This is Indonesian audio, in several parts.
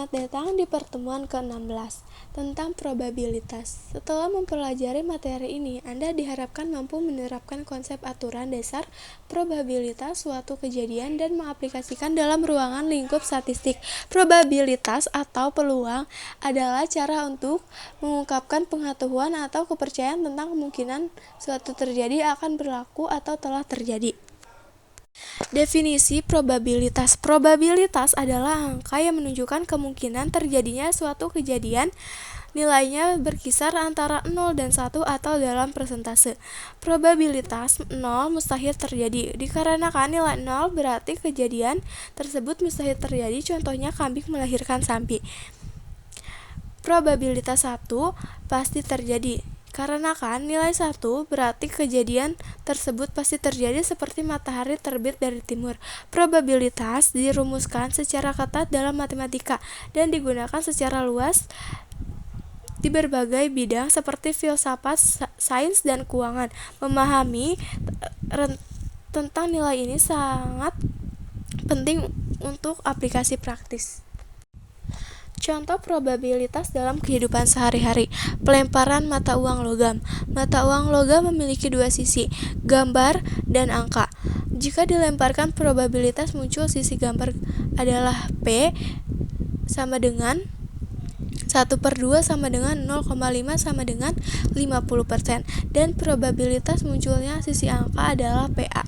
Selamat datang di pertemuan ke-16 tentang probabilitas. Setelah mempelajari materi ini, Anda diharapkan mampu menerapkan konsep aturan dasar probabilitas suatu kejadian dan mengaplikasikan dalam ruangan lingkup statistik. Probabilitas atau peluang adalah cara untuk mengungkapkan pengetahuan atau kepercayaan tentang kemungkinan suatu terjadi akan berlaku atau telah terjadi. Definisi probabilitas. Probabilitas adalah angka yang menunjukkan kemungkinan terjadinya suatu kejadian. Nilainya berkisar antara 0 dan 1 atau dalam persentase. Probabilitas 0 mustahil terjadi. Dikarenakan nilai 0 berarti kejadian tersebut mustahil terjadi. Contohnya kambing melahirkan sapi. Probabilitas 1 pasti terjadi. Karena nilai 1 berarti kejadian tersebut pasti terjadi seperti matahari terbit dari timur. Probabilitas dirumuskan secara ketat dalam matematika dan digunakan secara luas di berbagai bidang seperti filsafat, sains, dan keuangan. Memahami tentang nilai ini sangat penting untuk aplikasi praktis. Contoh probabilitas dalam kehidupan sehari-hari. Pelemparan mata uang logam. Mata uang logam memiliki dua sisi, gambar dan angka. Jika dilemparkan, probabilitas muncul sisi gambar adalah P sama dengan 1/2 sama dengan 0,5 sama dengan 50%. Dan probabilitas munculnya sisi angka adalah PA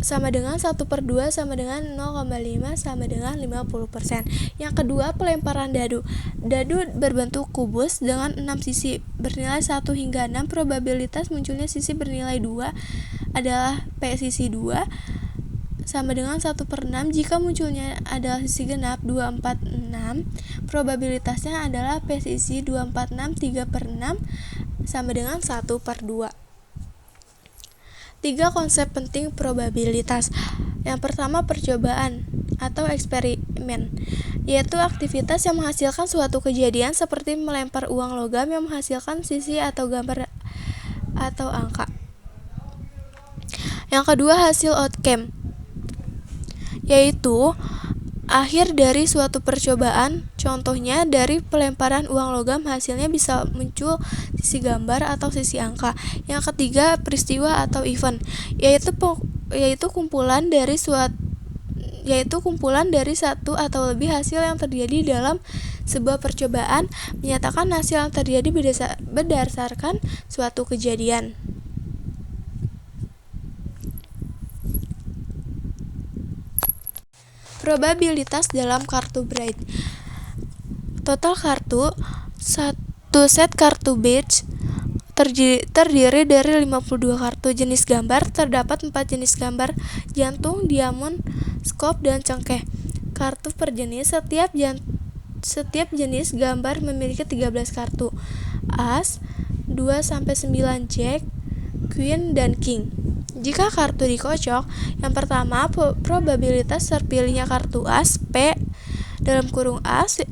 sama dengan 1/2 sama dengan 0,5 sama dengan 50%. Yang kedua, pelemparan dadu. Dadu berbentuk kubus dengan 6 sisi bernilai 1 hingga 6. Probabilitas munculnya sisi bernilai 2 adalah P sisi 2 sama dengan 1/6. Jika munculnya adalah sisi genap 2, 4, 6, probabilitasnya adalah P sisi 2, 4, 6, 3/6 sama dengan 1/2. 3 konsep penting probabilitas. Yang pertama, percobaan atau eksperimen, yaitu aktivitas yang menghasilkan suatu kejadian seperti melempar uang logam yang menghasilkan sisi atau gambar atau angka. Yang kedua, hasil outcome, yaitu akhir dari suatu percobaan. Contohnya, dari pelemparan uang logam hasilnya bisa muncul sisi gambar atau sisi angka. Yang ketiga, peristiwa atau event, yaitu kumpulan dari satu atau lebih hasil yang terjadi dalam sebuah percobaan, menyatakan hasil yang terjadi berdasarkan suatu kejadian. Probabilitas dalam kartu Braille. Total kartu. Satu set kartu badge terdiri dari 52 kartu. Jenis gambar. Terdapat 4 jenis gambar: jantung, diamond, skop, dan cengkeh. Kartu per jenis. Setiap jenis gambar memiliki 13 kartu: as, 2-9 jack, queen, dan king. Jika kartu dikocok, yang pertama, probabilitas terpilihnya kartu as P dalam kurung as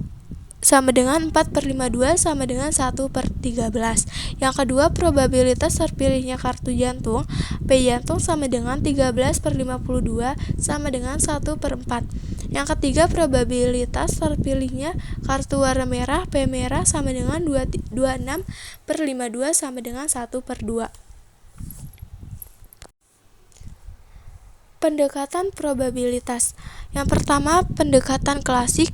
sama dengan 4/52 sama dengan 1/13. Yang kedua, probabilitas terpilihnya kartu jantung P jantung sama dengan 13/52 sama dengan 1/4. Yang ketiga, probabilitas terpilihnya kartu warna merah P merah sama dengan 26/52 sama dengan 1/2. Pendekatan probabilitas. Yang pertama, pendekatan klasik,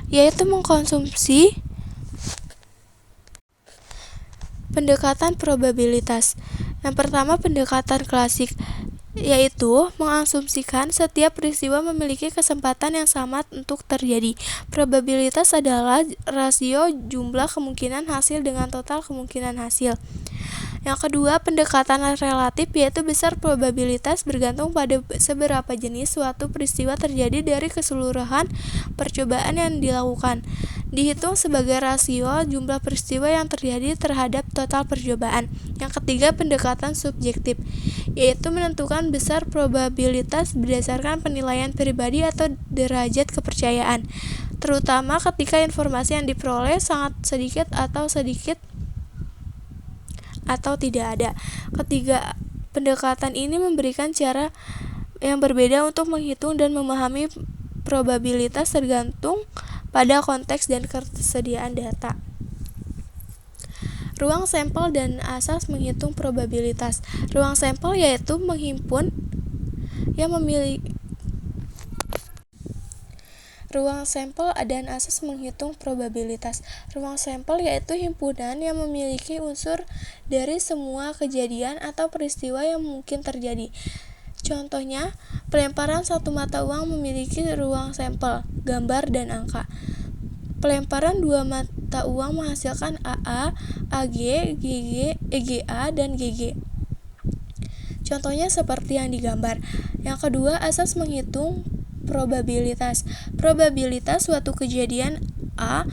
yaitu mengkonsumsi pendekatan probabilitas. Yang pertama, pendekatan klasik, yaitu mengasumsikan setiap peristiwa memiliki kesempatan yang sama untuk terjadi. Probabilitas adalah rasio jumlah kemungkinan hasil dengan total kemungkinan hasil. Yang kedua, pendekatan relatif, yaitu besar probabilitas bergantung pada seberapa jenis suatu peristiwa terjadi dari keseluruhan percobaan yang dilakukan. Dihitung sebagai rasio jumlah peristiwa yang terjadi terhadap total percobaan. Yang ketiga, pendekatan subjektif, yaitu menentukan besar probabilitas berdasarkan penilaian pribadi atau derajat kepercayaan, terutama ketika informasi yang diperoleh sangat sedikit atau tidak ada. Ketiga, pendekatan ini memberikan cara yang berbeda untuk menghitung dan memahami probabilitas tergantung pada konteks dan ketersediaan data. Ruang sampel dan asas menghitung probabilitas. Ruang sampel yaitu menghimpun yang memiliki Ruang sampel dan asas menghitung probabilitas. Ruang sampel yaitu himpunan yang memiliki unsur dari semua kejadian atau peristiwa yang mungkin terjadi. Contohnya, pelemparan satu mata uang memiliki ruang sampel, gambar, dan angka. Pelemparan dua mata uang menghasilkan AA, AG, GG, EGA, dan GG. Contohnya seperti yang digambar. Yang kedua, asas menghitung probabilitas. Probabilitas suatu kejadian A,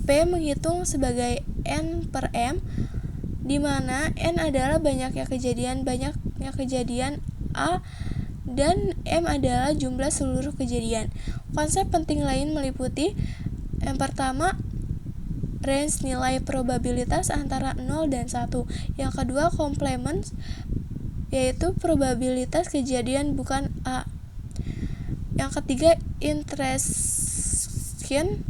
P menghitung sebagai N per M, di mana N adalah banyaknya kejadian A dan M adalah jumlah seluruh kejadian. Konsep penting lain meliputi yang pertama, range nilai probabilitas antara 0 dan 1. Yang kedua, komplement, yaitu probabilitas kejadian bukan A. Yang ketiga, intersection,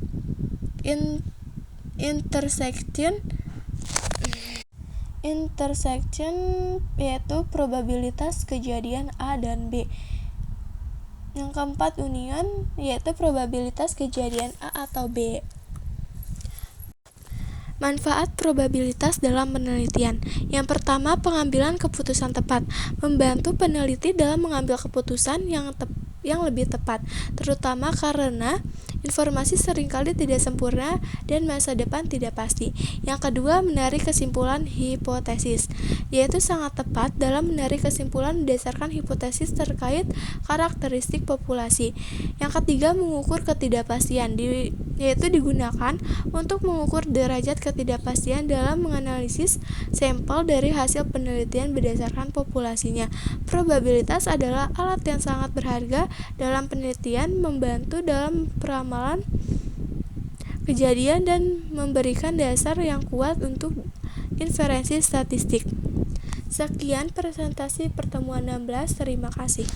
yaitu probabilitas kejadian A dan B. Yang keempat, union, yaitu probabilitas kejadian A atau B. Manfaat probabilitas dalam penelitian. Yang pertama, pengambilan keputusan tepat. Membantu peneliti dalam mengambil keputusan yang lebih tepat, terutama karena informasi seringkali tidak sempurna dan masa depan tidak pasti. Yang kedua, menarik kesimpulan hipotesis, yaitu sangat tepat dalam menarik kesimpulan berdasarkan hipotesis terkait karakteristik populasi. Yang ketiga, mengukur ketidakpastian, yaitu digunakan untuk mengukur derajat ketidakpastian dalam menganalisis sampel dari hasil penelitian berdasarkan populasinya. Probabilitas adalah alat yang sangat berharga dalam penelitian, membantu dalam peramalan kejadian dan memberikan dasar yang kuat untuk inferensi statistik. Sekian presentasi pertemuan 16, terima kasih.